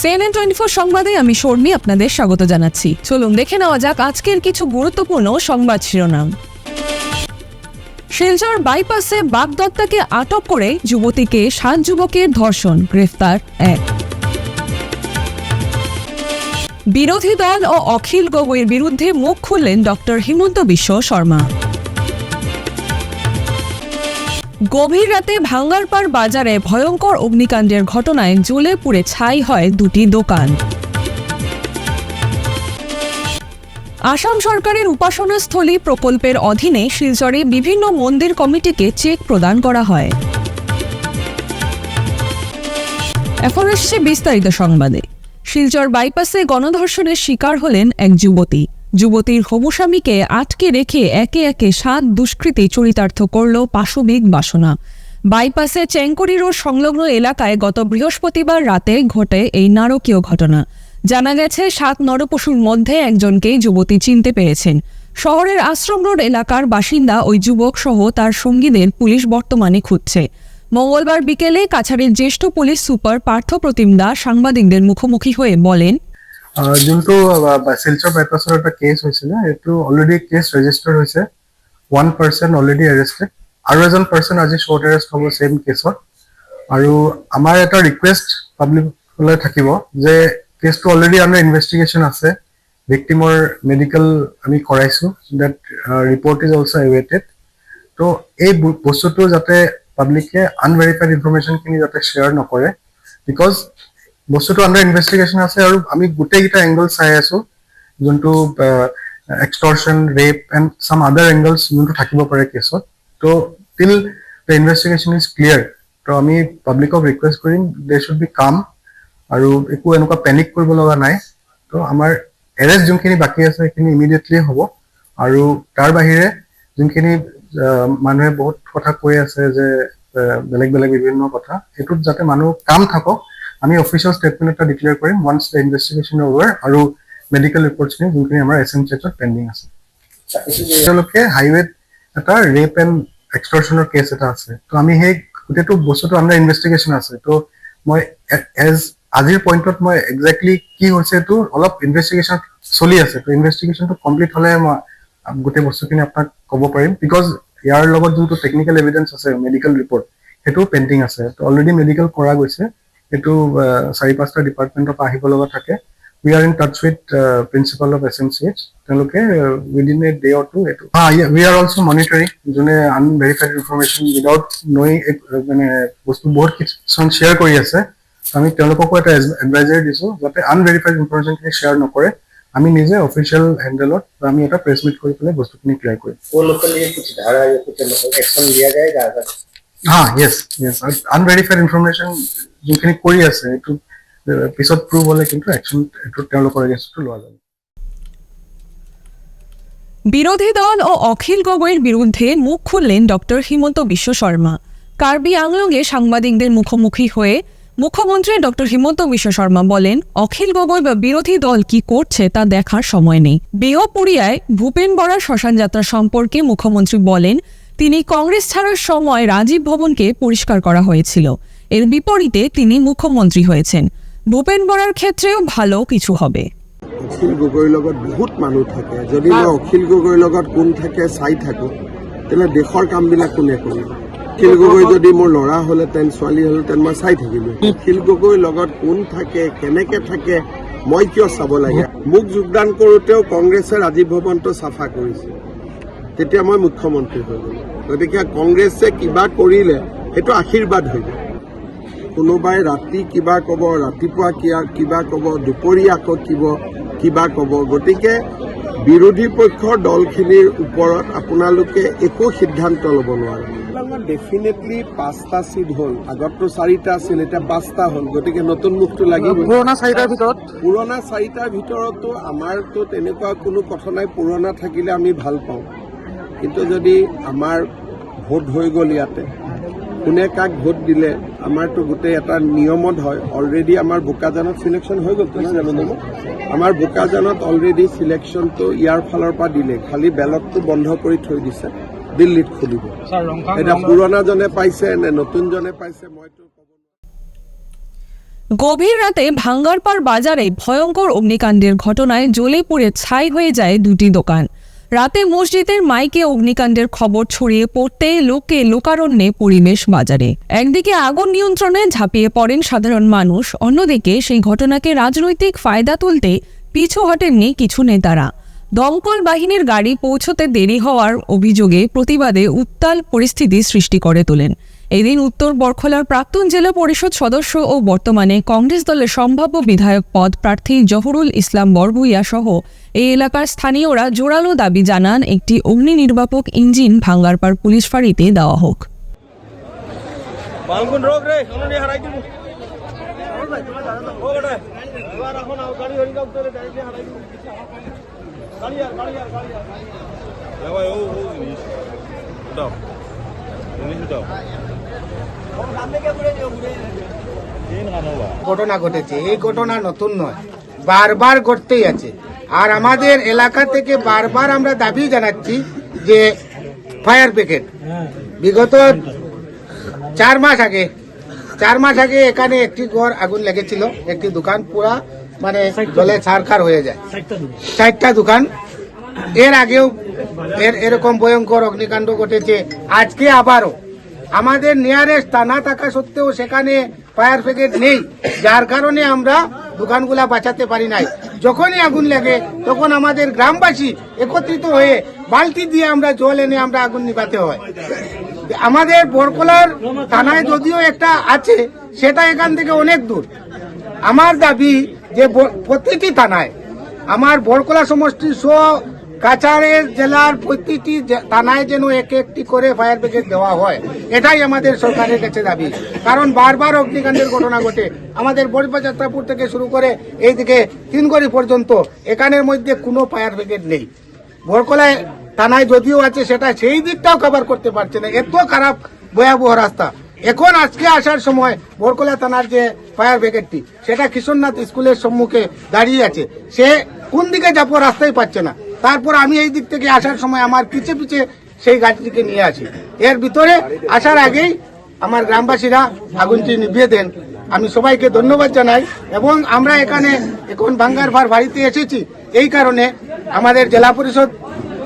CNN 24 সংবাদে আমি শর্মী আপনাদের স্বাগত জানাচ্ছি। চলুন দেখে নেওয়া যাক আজকের কিছু গুরুত্বপূর্ণ সংবাদ শিরোনাম। শিলচর বাইপাসে বাগদত্তাকে আটক করে যুবতীকে 7 যুবকের ধর্ষণ, গ্রেফতার 1। বিরোধী দল ও অখিল গগৈর বিরুদ্ধে মুখ খুললেন ডক্টর হিমন্ত বিশ্ব শর্মা। গভীর রাতে ভাঙ্গারপাড় বাজারে ভয়ঙ্কর অগ্নিকাণ্ডের ঘটনায় জ্বলে পুড়ে ছাই হয় 2টি দোকান। আসাম সরকারের উপাসনাস্থলী প্রকল্পের অধীনে শিলচরে বিভিন্ন মন্দির কমিটিকে চেক প্রদান করা হয়। এখন আসছে বিস্তারিত সংবাদে। শিলচর বাইপাসে গণধর্ষণের শিকার হলেন এক যুবতী। যুবতীর হবু স্বামীকে আটকে রেখে একে একে 7 দুষ্কৃতী চরিতার্থ করল পাশবিক বাসনা। বাইপাসে চেঙ্কুরি রোড সংলগ্ন এলাকায় গত বৃহস্পতিবার রাতে ঘটে এই নারকীয় ঘটনা। জানা গেছে 7 নরপশুর মধ্যে একজনকেই যুবতী চিনতে পেরেছেন। শহরের আশ্রম রোড এলাকার বাসিন্দা ওই যুবক সহ তার সঙ্গীদের পুলিশ বর্তমানে খুঁজছে। মঙ্গলবার বিকেলে কাছাড়ের জ্যেষ্ঠ পুলিশ সুপার পার্থ প্রতিম দাস সাংবাদিকদের মুখোমুখি হয়ে বলেন, যোনটো শিলচৰ বাইপাছৰ এটা কেছ হৈছিল, এইটো অলৰেডি কেছ ৰেজিষ্টাৰ হৈছে। 1 পাৰ্চন অলৰেডি এৰেষ্টেড, আৰু এজন পাৰ্চন আজি শ্বৰ্ট এৰেষ্ট হ'ব সেম কেছত। আৰু আমাৰ এটা ৰিকুৱেষ্ট পাব্লিকলৈ থাকিব যে কেছটো অলৰেডি আমাৰ ইনভেষ্টিগেশ্যন আছে, ভিক্টিমৰ মেডিকেল আমি কৰাইছোঁ, ডেট ৰিপৰ্ট ইজ অলছ' এৱেইটেড। তো এই বস্তুটো যাতে পাব্লিকে আনভেৰিফাইড ইনফৰমেশ্যনখিনি যাতে শ্বেয়াৰ নকৰে, বিকজ বস্তুটো আণ্ডাৰ ইনভেষ্টিগেশ্যন আছে আৰু আমি গোটেইকেইটা এংগল চাই আছো, যোনটো এক্সটৰ্চন, ৰেপ এণ্ড চাম আদাৰ এংগলছ যোনটো থাকিব পাৰে কেছত। তো till the investigation is clear, তো আমি পাব্লিকক ৰিকুৱেষ্ট কৰিম দে শুড বি কাম, আৰু একো এনেকুৱা পেনিক কৰিব লগা নাই। তো আমাৰ এৰেষ্ট যোনখিনি বাকী আছে সেইখিনি ইমিডিয়েটলি হ'ব। আৰু তাৰ বাহিৰে যোনখিনি মানুহে বহুত কথা কৈ আছে যে বেলেগ বেলেগ বিভিন্ন কথা, সেইটোত যাতে মানুহ কাম থাকক, আমি অফিচিয়েল ষ্টেটমেণ্ট এটা declare Karim once the investigation over, আৰু মেডিকেল ৰিপৰ্টছখিনি যোনখিনি আমাৰ SMCHত পেণ্ডিং আছে। তেওঁলোকে হাইৱেত এটা ৰেপ এণ্ড এক্সটৰ্চনৰ কেছ এটা আছে। তো আমি সেই গোটেইটো বস্তুটো আণ্ডাৰ ইনভেষ্টিগেশ্যন আছে। তো মই আজিৰ পইণ্টত মই একজেক্টলি কি হৈছে এইটো অলপ ইনভেষ্টিগেশ্যন চলি আছে। তো ইনভেষ্টিগেশ্যনটো কমপ্লিট হ'লে মই গোটেই বস্তুখিনি আপোনাক ক'ব পাৰিম, বিকজ ইয়াৰ লগত যোনটো টেকনিকেল এভিডেন্স আছে, মেডিকেল ৰিপৰ্ট, সেইটো পেণ্ডিং আছে। তো অলৰেডি মেডিকেল কৰা গৈছে, এইটো 4-5টা ডিপাৰ্টমেণ্টৰ পৰা আহিব লগা থাকে। We are in touch with principal of SMCH, তেওঁলোকে within a day or two এইটো উই আৰ অলছ' মনিটৰিং, যোনে আনভেৰিফাইড ইনফৰমেশ্যন উইদাউট নয়িং মানে বস্তু বহুত কিছুমান শ্বেয়াৰ কৰি আছে। আমি তেওঁলোককো এটা এডভাইজাৰী দিছোঁ যাতে আনভেৰিফাইড ইনফৰমেশ্যনখিনি শ্বেয়াৰ নকৰে। আমি নিজে অফিচিয়েল হেণ্ডেলত আমি এটা প্ৰেছ মিট কৰি পেলাই বস্তুখিনি ক্লিয়াৰ কৰিম। য়েছ আনভেৰিফাইড ইনফৰমেশ্যন যোনখিনি কৰি আছে এইটো পিছত প্ৰুভ হ'লে কিন্তু একশ্যন এইটো তেওঁলোকৰ এগেইনষ্টটো লোৱা যাব। বিরোধী দল ও অখিল গগৈর বিরুদ্ধে মুখ খুললেন ডক্টর হিমন্ত বিশ্ব শর্মা। কার্বি আংলংয়ে সাংবাদিকদের মুখোমুখি হয়ে মুখ্যমন্ত্রী ডক্টর হিমন্ত বিশ্ব শর্মা বলেন, অখিল গগৈ বা বিরোধী দল কি করছে তা দেখার সময় নেই। বিহপুরিয়ায় ভূপেন বরার শ্মশান যাত্রা সম্পর্কে মুখ্যমন্ত্রী বলেন, তিনি কংগ্রেস ছাড়ার সময় রাজীব ভবনকে পরিষ্কার করা হয়েছিল, এর বিপরীতে তিনি মুখ্যমন্ত্রী হয়েছেন। ভূপেন বরার ক্ষেত্রেও ভালো কিছু হবে। অখিল গগৈৰ লগত বহুত মানুহ থাকে, যদি মই অখিল গগৈৰ লগত কোন থাকে চাই থাকো, তেনে দেশৰ কামবিলাক কোনে কৰিব? অখিল গগৈ যদি মোৰ ল'ৰা হ'লেহেঁতেন, ছোৱালী হ'লেহেঁতেন, মই চাই থাকিলো। অখিল গগৈৰ লগত কোন থাকে, কেনেকে থাকে, মই কিয় চাব লাগে? মোক যোগদান কৰোঁতেও কংগ্ৰেছে ৰাজীৱ ভৱনটো চাফা কৰিছিল, তেতিয়া মই মুখ্যমন্ত্ৰী হৈ গ'লো। গতিকে কংগ্ৰেছে কিবা কৰিলে সেইটো আশীৰ্বাদ হৈ যায়। কোনোবাই ৰাতি কিবা ক'ব, ৰাতিপুৱা কিবা ক'ব, দুপৰীয়া আকৌ কিবা ক'ব। গতিকে বিৰোধী পক্ষৰ দলখিনিৰ ওপৰত আপোনালোকে একো সিদ্ধান্ত ল'ব নোৱাৰে। ডেফিনেটলি 5টা চিট হ'ল, আগততো 4টা আছিল, এতিয়া 5টা হ'ল। গতিকে নতুন মুখটো লাগিব। পুৰণা 4টাৰ ভিতৰতো আমাৰতো তেনেকুৱা কোনো কথা নাই। পুৰণা থাকিলে আমি ভাল পাওঁ, কিন্তু যদি আমাৰ ভোট হৈ গ'ল ইয়াতে, কোনে কাক ভোট দিলে আমাৰতো গোটেই এটা নিয়মত হয়। অলৰেডি আমাৰ বোকাজানত চিলেকশ্যন হৈ গ'ল, আমাৰ বোকাজানত অলৰেডি চিলেকশ্যনটো ইয়াৰ ফালৰ পৰা দিলে, খালি বেলটটো বন্ধ কৰি থৈ দিছে, দিল্লীত খুলিব। এতিয়া পুৰণাজনে পাইছে নে নতুনজনে পাইছে মইতো ক'ব নোৱাৰো। গভীর রাতে ভাঙ্গারপাড় বাজারে ভয়ঙ্কর অগ্নিকাণ্ডের ঘটনায় জ্বলে পুড়ে ছাই হয়ে যায় দুটি দোকান। রাতে মসজিদের মাইকে অগ্নিকাণ্ডের খবর ছড়িয়ে পড়তে লোকে লোকারণ্যে পরিবেশ বাজারে। একদিকে আগুন নিয়ন্ত্রণে ঝাঁপিয়ে পড়েন সাধারণ মানুষ, অন্যদিকে সেই ঘটনাকে রাজনৈতিক ফায়দা তুলতে পিছু হটেননি কিছু নেতারা। দমকল বাহিনীর গাড়ি পৌঁছতে দেরি হওয়ার অভিযোগে প্রতিবাদে উত্তাল পরিস্থিতি সৃষ্টি করে তোলেন। এদিন উত্তর বরখলার প্রাক্তন জেলা পরিষদ সদস্য ও বর্তমানে কংগ্রেস দলের সম্ভাব্য বিধায়ক পদ প্রার্থী জহুরুল ইসলাম বরভুইয়া সহ এই এলাকার স্থানীয়রা জোরালো দাবি জানান একটি অগ্নি নির্বাপক ইঞ্জিন ভাঙ্গারপাড় পুলিশ ফাঁড়িতে দেওয়া হোক। ঘটনা ঘটেছে, এই ঘটনা নতুন নয়, বারবার ঘটতেই আছে। আর আমাদের এলাকা থেকে বারবার আমরা দাবি জানাচ্ছি যে ফায়ার ব্রিগেড বিগত 4 মাস আগে এখানে একটি ঘর আগুন লেগেছিল, একটি দোকান পুরা মানে জলে ছারখার হয়ে যায়, 4টা দোকান। এর আগেও এরকম ভয়ঙ্কর অগ্নিকাণ্ড ঘটেছে। আজকে আবারও আমাদের নিয়ারেস্ট থানা থাকা সত্ত্বেও সেখানে ফায়ার ব্রিগেড নেই, যার কারণে আমরা দোকানগুলা বাঁচাতে পারি নাই। যখনই আগুন লাগে তখন আমাদের গ্রামবাসী একত্রিত হয়ে বালতি দিয়ে আমরা জল এনে আমরা আগুন নিভাতে হয়। আমাদের বরকলার থানায় যদিও একটা আছে, সেটা এখান থেকে অনেক দূর। আমার দাবি যে প্রতিটি থানায়, আমার বরকলা সমষ্টি সহ কাছাড়ের জেলার প্রতিটি থানায় যেন একটি করে ফায়ার ব্রিগেড দেওয়া হয়, এটাই আমাদের সরকারের কাছে দাবি। কারণ বারবার অগ্নিকাণ্ডের ঘটনা ঘটে আমাদের বড়বাজারপুর থেকে শুরু করে এইদিকে তিনগড়ি পর্যন্ত, এখানের মধ্যে কোনো ফায়ার ব্রিগেড নেই। বরকলায় থানায় যদিও আছে, সেটা সেই দিকটাও কভার করতে পারছে না, এত খারাপ ভয়াবহ রাস্তা। এখন আজকে আসার সময় বরকলা থানার যে ফায়ার ব্রিগেডটি, সেটা কিশোরনাথ স্কুলের সম্মুখে দাঁড়িয়ে আছে, সে কোন দিকে যাবো রাস্তাই পাচ্ছে না। তারপর আমি এই দিক থেকে আসার সময় আমার পিছে পিছে সেই গাড়িটিকে নিয়ে আসি। এর ভিতরে আসার আগেই আমার গ্রামবাসীরা আগুনটি নিভিয়ে দেন। আমি সবাইকে ধন্যবাদ জানাই। এবং আমরা এখানে এখন ভাঙ্গারপাড় বাড়িতে এসেছি এই কারণে, আমাদের জেলা পরিষদ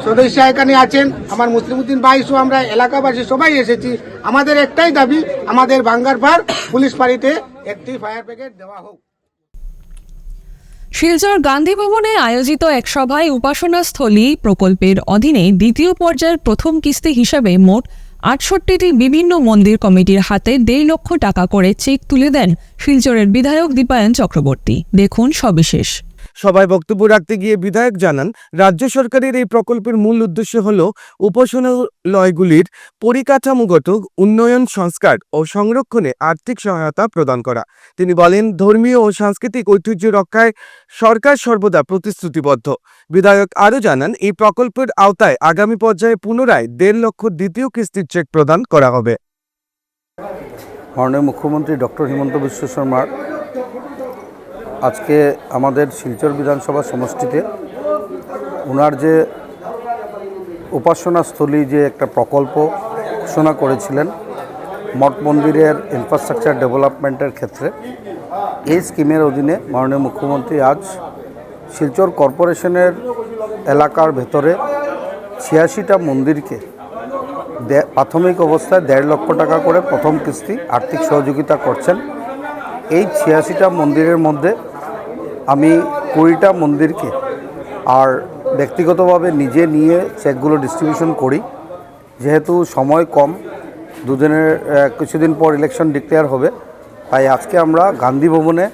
সদস্য এখানে আছেন, আমার মুসলিমউদ্দিন ভাই সহ আমরা এলাকাবাসী সবাই এসেছি। আমাদের একটাই দাবি, আমাদের ভাঙ্গারপাড় পুলিশ ফাঁড়িতে একটি ফায়ার ব্রিগেড দেওয়া হোক। শিলচর গান্ধী ভবনে আয়োজিত এক সভায় উপাসনাস্থলী প্রকল্পের অধীনে দ্বিতীয় পর্যায়ের প্রথম কিস্তি হিসাবে মোট ৬৮টি বিভিন্ন মন্দির কমিটির হাতে ১.৫ লক্ষ টাকা করে চেক তুলে দেন শিলচরের বিধায়ক দীপায়ন চক্রবর্তী। দেখুন সবিশেষ। সভায় বক্তব্য রাখতে গিয়ে বিধায়ক জানান, রাজ্য সরকারের এই প্রকল্পের মূল উদ্দেশ্য হল উপাসনালয়গুলির পরিকাঠামোগত উন্নয়ন, সংস্কার ও সংরক্ষণে আর্থিক সহায়তা প্রদান করা। তিনি বলেন, ধর্মীয় ও সাংস্কৃতিক ঐতিহ্য রক্ষায় সরকার সর্বদা প্রতিশ্রুতিবদ্ধ। বিধায়ক আরও জানান, এই প্রকল্পের আওতায় আগামী পর্যায়ে পুনরায় ১.৫ লক্ষ দ্বিতীয় কিস্তির চেক প্রদান করা হবে। মাননীয় মুখ্যমন্ত্রী ডক্টর হিমন্ত বিশ্ব শর্মার আজকে আমাদের শিলচর বিধানসভা সমষ্টিতে ওনার যে উপাসনাস্থলী যে একটা প্রকল্প ঘোষণা করেছিলেন মঠ মন্দিরের ইনফ্রাস্ট্রাকচার ডেভেলপমেন্টের ক্ষেত্রে, এই স্কিমের অধীনে মাননীয় মুখ্যমন্ত্রী আজ শিলচর কর্পোরেশনের এলাকার ভেতরে ৮৬টা মন্দিরকে প্রাথমিক অবস্থায় ১.৫ লক্ষ টাকা করে প্রথম কিস্তি আর্থিক সহযোগিতা করছেন। এই ৮৬টা মন্দিরের মধ্যে আমি ২০টা মন্দিরকে আর ব্যক্তিগতভাবে নিজে নিয়ে চেকগুলো ডিস্ট্রিবিউশন করি। যেহেতু সময় কম, দুদিনের কিছুদিন পর ইলেকশন ডিক্লেয়ার হবে, তাই আজকে আমরা গান্ধী ভবনে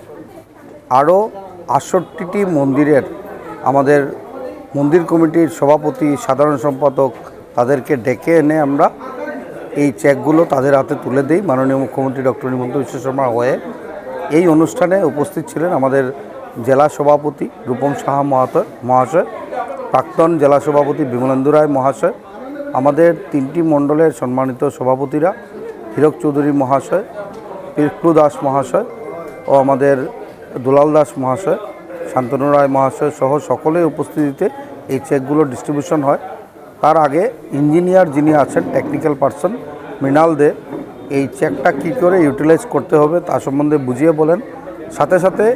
আরও ৬৮টি মন্দিরের আমাদের মন্দির কমিটির সভাপতি, সাধারণ সম্পাদক তাদেরকে ডেকে এনে আমরা এই চেকগুলো তাদের হাতে তুলে দিই মাননীয় মুখ্যমন্ত্রী ডক্টর হিমন্ত বিশ্ব শর্মার হয়ে। এই অনুষ্ঠানে উপস্থিত ছিলেন আমাদের জেলা সভাপতি রূপম সাহা মহাশয়, প্রাক্তন জেলা সভাপতি বিমলেন্দু রায় মহাশয়, আমাদের 3টি মণ্ডলের সম্মানিত সভাপতিরা হীরক চৌধুরী মহাশয়, পিরকু দাস মহাশয় ও আমাদের দুলাল দাস মহাশয়, শান্তনু রায় মহাশয় সহ সকলের উপস্থিতিতে এই চেকগুলো ডিস্ট্রিবিউশন হয়। তার আগে ইঞ্জিনিয়ার যিনি আছেন, টেকনিক্যাল পার্সন মৃণাল দে, এই চেকটা কী করে ইউটিলাইজ করতে হবে তা সম্বন্ধে বুঝিয়ে বলেন সাথে সাথে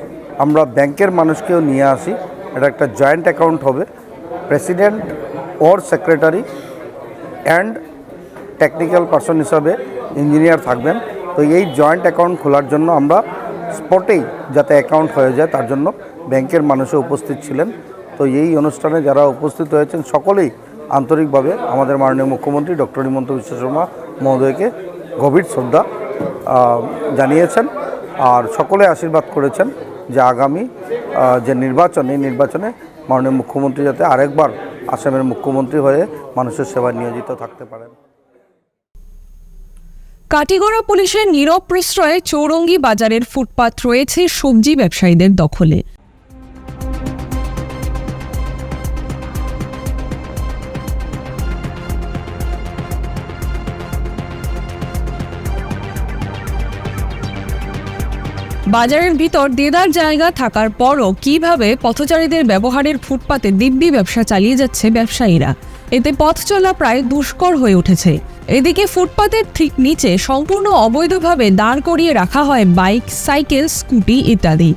আমরা ব্যাংকের মানুষকেও নিয়ে আসি। এটা একটা জয়েন্ট অ্যাকাউন্ট হবে, president or secretary and technical person হিসাবে ইঞ্জিনিয়ার থাকবেন। তো এই জয়েন্ট অ্যাকাউন্ট খোলার জন্য আমরা স্পটেই যাতে অ্যাকাউন্ট হয়ে যায় তার জন্য ব্যাংকের মানুষও উপস্থিত ছিলেন। তো এই অনুষ্ঠানে যারা উপস্থিত হয়েছেন সকলেই আন্তরিকভাবে আমাদের মাননীয় মুখ্যমন্ত্রী ডক্টর হিমন্ত বিশ্ব শর্মা মহোদয়কে গভীর শ্রদ্ধা জানিয়েছেন আর সকলে আশীর্বাদ করেছেন যে আগামী যে নির্বাচন, এই নির্বাচনে মাননীয় মুখ্যমন্ত্রী যাতে আরেকবার আসামের মুখ্যমন্ত্রী হয়ে মানুষের সেবায় নিয়োজিত থাকতে পারেন। কাটিগড়া পুলিশের নীরব প্রশ্রয়ে চৌরঙ্গি বাজারের ফুটপাত রয়েছে সবজি ব্যবসায়ীদের দখলে। বাজারের ভিতর দেদার জায়গা থাকার পরও কিভাবে পথচারীদের ব্যবহারের ফুটপাতে দিব্যি ব্যবসা চালিয়ে যাচ্ছে ব্যবসায়ীরা, এতে পথ চলা প্রায় দুষ্কর হয়ে উঠেছে। এদিকে ফুটপাতের ঠিক নিচে সম্পূর্ণ অবৈধভাবে দাঁড় করিয়ে রাখা হয় বাইক, সাইকেল, স্কুটি ইত্যাদি।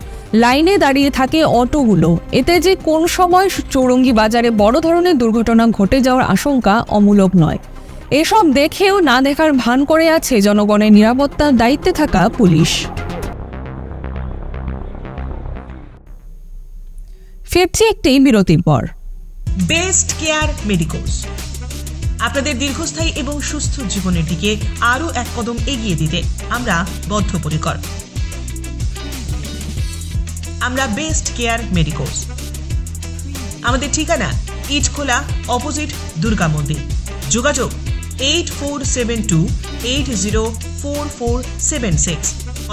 লাইনে দাঁড়িয়ে থাকে অটোগুলো। এতে যে কোন সময় চৌরঙ্গি বাজারে বড় ধরনের দুর্ঘটনা ঘটে যাওয়ার আশঙ্কা অমূলক নয়। এসব দেখেও না দেখার ভান করে আছে জনগণের নিরাপত্তার দায়িত্বে থাকা পুলিশ। ফিরছি একটি বিরতির পর। বেস্ট কেয়ার মেডিকোস আপনাদের দীর্ঘস্থায়ী এবং সুস্থ জীবনের দিকে আরও এক কদম এগিয়ে দিতে আমরা বদ্ধপরিকর। আমরা বেস্ট কেয়ার মেডিকোস। আমাদের ঠিকানা ইটখোলা অপোজিট দুর্গা মন্দির। যোগাযোগ 8472804476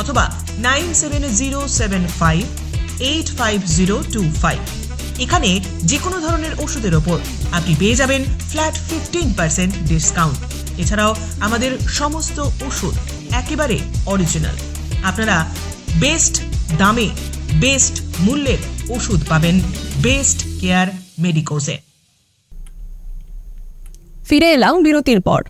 অথবা 9707585025। এখানে যে কোনো ধরনের ওষুধের ওপর আপনি পেয়ে যাবেন ফ্ল্যাট 15% ডিসকাউন্ট। এছাড়াও আমাদের সমস্ত ওষুধ একেবারে অরিজিনাল। আপনারা বেস্ট দামে বেস্ট মূল্যের ওষুধ পাবেন বেস্ট কেয়ার মেডিকোসে। ফিরে এলাম বিরতির পর।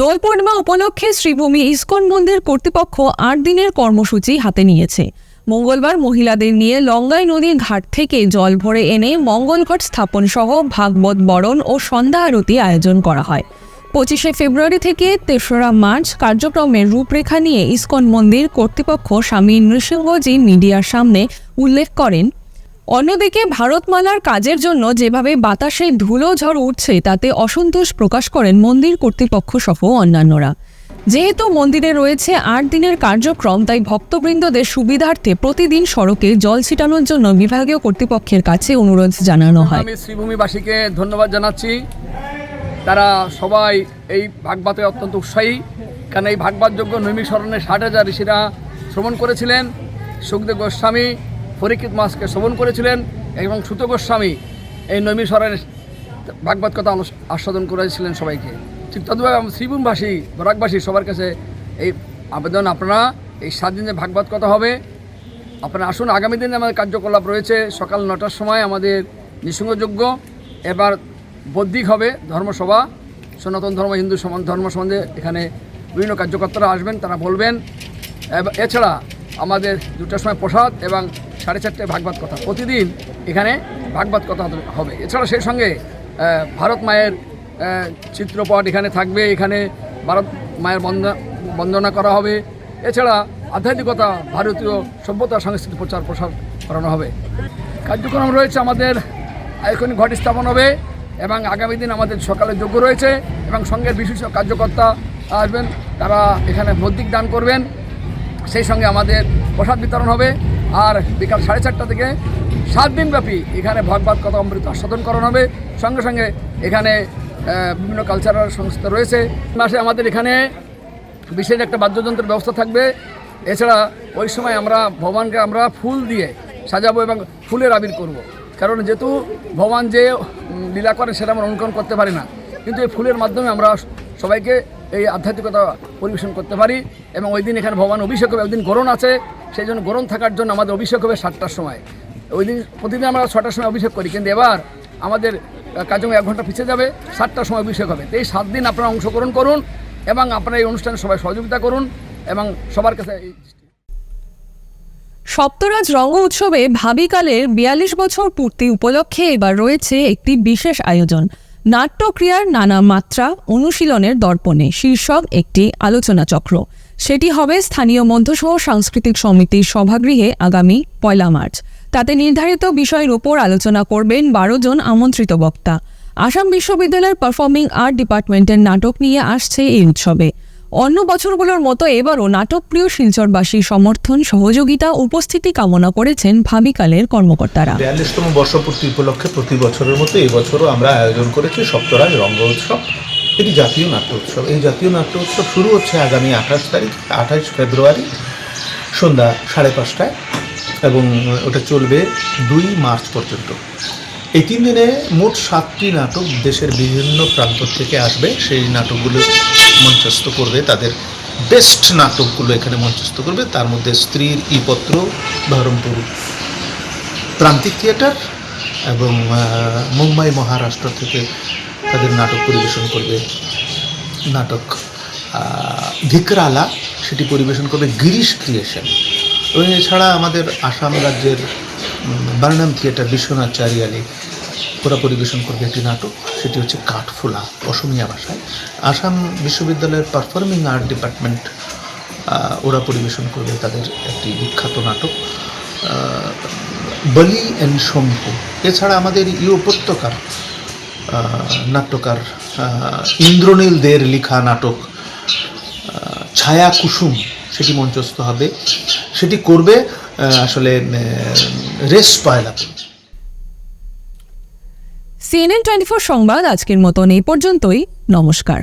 দোল পূর্ণিমা উপলক্ষে শ্রীভূমি ইস্কন মন্দির কর্তৃপক্ষ 8 দিনের কর্মসূচি হাতে নিয়েছে। মঙ্গলবার মহিলাদের নিয়ে লঙ্গাই নদীর ঘাট থেকে জল ভরে এনে মঙ্গলঘট স্থাপন সহ ভাগবত বরণ ও সন্ধ্যা আরতি আয়োজন করা হয়। 25শে ফেব্রুয়ারি থেকে 3রা মার্চ কার্যক্রমের রূপরেখা নিয়ে ইস্কন মন্দির কর্তৃপক্ষ স্বামী নৃসিংহজি মিডিয়ার সামনে উল্লেখ করেন। অন্যদিকে ভারতমালার কাজের জন্য যেভাবে বাতাসে ধুলো ঝড় উঠছে তাতে অসন্তোষ প্রকাশ করেন মন্দির কর্তৃপক্ষ সহ অন্যান্যরা। যেহেতু মন্দিরে রয়েছে 8 দিনের কার্যক্রম, তাই ভক্তবৃন্দদের সুবিধার্থে প্রতিদিন সড়কে জল ছিটানোর জন্য বিভাগীয় কর্তৃপক্ষের কাছে অনুরোধ জানানো হয়। আমি শ্রীভূমিবাসীকে ধন্যবাদ জানাচ্ছি। তারা সবাই এই ভাগবতে অত্যন্ত উৎসাহী, কারণ এই ভাগবতযোগ্য নৈমিষ শরণে 60,000 ঋষিরা শ্রবণ করেছিলেন। সুখদেব গোস্বামী পরীক্ষিত মাসকে শ্রবণ করেছিলেন এবং সুত গোস্বামী এই নৈমিষ শরণের ভাগবত কথা আস্বাদন করেছিলেন সবাইকে। ঠিক তদ্ভাবে শ্রীভূমিবাসী, বরাকবাসী সবার কাছে এই আবেদন, আপনারা এই 7 দিন যে ভাগবত কথা হবে আপনারা আসুন। আগামী দিনে আমাদের কার্যকলাপ রয়েছে। সকাল 9টার সময় আমাদের নৃসিংহযজ্ঞ, এবার বৌদ্ধিক হবে ধর্মসভা, সনাতন ধর্ম, হিন্দু ধর্ম সম্বন্ধে এখানে বিভিন্ন কার্যকর্তারা আসবেন, তারা বলবেন। এছাড়া আমাদের 2টার সময় প্রসাদ এবং 4:30টায় ভাগবত কথা। প্রতিদিন এখানে ভাগবত কথা হবে। এছাড়া সেই সঙ্গে ভারত মায়ের চিত্রপট এখানে থাকবে, এখানে ভারত মায়ের বন্দনা করা হবে। এছাড়া আধ্যাত্মিকতা, ভারতীয় সভ্যতা, সংস্কৃতি প্রচার প্রসার করানো হবে। কার্যক্রম রয়েছে আমাদের, এখনই ঘট স্থাপন হবে এবং আগামী দিন আমাদের সকালে যজ্ঞ রয়েছে এবং সঙ্গের বিশিষ্ট কার্যকর্তা আসবেন, তারা এখানে বৌদ্ধিক দান করবেন। সেই সঙ্গে আমাদের প্রসাদ বিতরণ হবে। আর বিকাল 4:30 থেকে 7 দিনব্যাপী এখানে ভাগবত কথা অমৃত আস্বাদন করানো হবে। সঙ্গে সঙ্গে এখানে বিভিন্ন কালচারাল সংস্থা রয়েছে। মাসে আমাদের এখানে বিশেষ একটা বাদ্যযন্ত্রের ব্যবস্থা থাকবে। এছাড়া ওই সময় আমরা ভগবানকে আমরা ফুল দিয়ে সাজাবো এবং ফুলের আবির করব। কারণ যেহেতু ভগবান যে লীলা করে সেটা আমরা অনুকরণ করতে পারি না, কিন্তু এই ফুলের মাধ্যমে আমরা সবাইকে এই আধ্যাত্মিকতা পরিবেশন করতে পারি। এবং ওই দিন এখানে ভগবান অভিষেক হবে। ওই দিন গরম আছে, সেই জন্য গরম থাকার জন্য আমাদের অভিষেক হবে 7টার সময়। ওই দিন প্রতিদিন আমরা 6টার সময় অভিষেক করি, কিন্তু এবার আমাদের কার্যক্রম 1 ঘন্টা পিছিয়ে যাবে, 7টার সময় অভিষেক হবে। তো এই 7 দিন আপনারা অংশগ্রহণ করুন এবং আপনারা এই অনুষ্ঠানে সবাই সহযোগিতা করুন এবং সবার কাছে সপ্তরাজ রঙ্গ উৎসবে ভাবিকালের ৪২ বছর পূর্তি উপলক্ষে এবার রয়েছে একটি বিশেষ আয়োজন। নাট্যক্রিয়ার নানা মাত্রা অনুশীলনের দর্পণে শীর্ষক একটি আলোচনা চক্র। সেটি হবে স্থানীয় মধ্যসহ সাংস্কৃতিক সমিতির সভাগৃহে আগামী ১ মার্চ। তাতে নির্ধারিত বিষয়ের উপর আলোচনা করবেন ১২ জন আমন্ত্রিত বক্তা। আসাম বিশ্ববিদ্যালয়ের পারফর্মিং আর্ট ডিপার্টমেন্টের নাটক নিয়ে আসছে এই উৎসবে। অন্য বছরগুলোর মতো এবারও নাটকপ্রিয় শিলচরবাসীর সমর্থন, সহযোগিতা, উপস্থিতি কামনা করেছেন ভাবিকালের কর্মকর্তারা। ৪২তম বর্ষপূর্তি উপলক্ষে প্রতি বছরের মতো এই বছরও আমরা আয়োজন করেছি সপ্তরাজ রঙ্গ উৎসব। এটি জাতীয় নাট্য উৎসব। এই জাতীয় নাট্য উৎসব শুরু হচ্ছে আগামী ২৮ ফেব্রুয়ারি সন্ধ্যা ৫:৩০ এবং ওটা চলবে ২ মার্চ পর্যন্ত। এই ৩ দিনে মোট ৭টি নাটক দেশের বিভিন্ন প্রান্ত থেকে আসবে। সেই নাটকগুলো মঞ্চস্থ করবে, তাদের বেস্ট নাটকগুলো এখানে মঞ্চস্থ করবে। তার মধ্যে স্ত্রীর ইপত্র, বহরমপুর প্রান্তিক থিয়েটার এবং মুম্বাই মহারাষ্ট্র থেকে তাদের নাটক পরিবেশন করবে। নাটক ধিকরালা সেটি পরিবেশন করবে গিরিশ ক্রিয়েশন। এবং এছাড়া আমাদের আসাম রাজ্যের বার্নাম থিয়েটার বিশ্বনাথ চারিয়ালি ওরা পরিবেশন করবে একটি নাটক, সেটি হচ্ছে কাঠফুলা অসমীয়া ভাষায়। আসাম বিশ্ববিদ্যালয়ের পারফর্মিং আর্ট ডিপার্টমেন্ট ওরা পরিবেশন করবে তাদের একটি বিখ্যাত নাটক বলি অ্যান্ড শম্ভু। এছাড়া আমাদের এই উপত্যকার নাট্যকার ইন্দ্রনীল দের লেখা নাটক ছায়া কুসুম সেটি মঞ্চস্থ হবে। সেটি করবে আসলে রেস পায়লাপুর। CNN 24 সংবাদ আজকের মতন এই পর্যন্তই। নমস্কার।